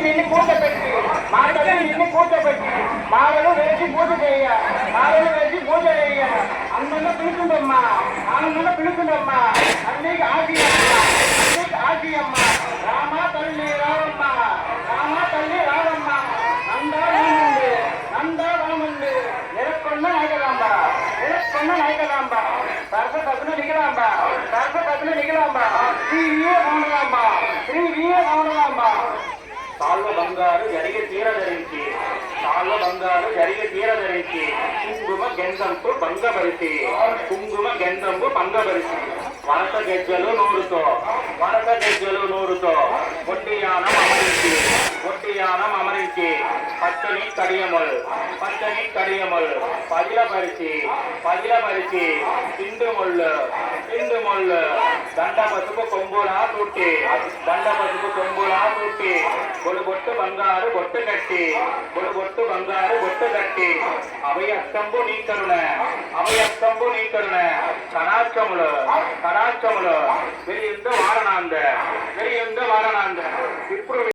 నిన్ను కూర్చోబెట్టి మా తల్లి నిన్ను కూర్చోబెట్టి మాలను వేసి పూజ చేయ మాలను వేసి పూజ చేయ అందంగా పిలుస్తుందమ్మా ఆనందంగా పిలుస్తుందమ్మా తల్లికి ఆశి అమ్మ తల్లికి ఆశి అమ్మ రామ తల్లి రావమ్మ రామ తల్లి రావమ్మ నందారాముంది నందారాముంది నిరకొండ నాయకరాంబ నిరకొండ నాయకరాంబ సరస కథను నిగరాంబ సరస కథను నిగరాంబ శ్రీ వీర రామరాంబ శ్రీ వీర రామరాంబ కాళ్ళ బంగారు జరిగే తీర ధరించి కాళ్ళ బంగారు జరిగే తీర ధరించి కుంకుమ గంధంపు భంగపరిచి కుంకుమ గంధంపు భంగపరిచి వరస గెజ్జలు నూరుతో ఒట్టియానం అమరించి పచ్చని కడియములు పగిలపరిచి పిండు మొళ్ళు దండ పసుపు కొమ్ములా తుట్టి బొడుబొట్టు బంగారు బొట్టు కట్టి అభయస్తంభు నీ కరుణ కడాక్షములు వెలియుందు వారణాంద ఇప్పుడు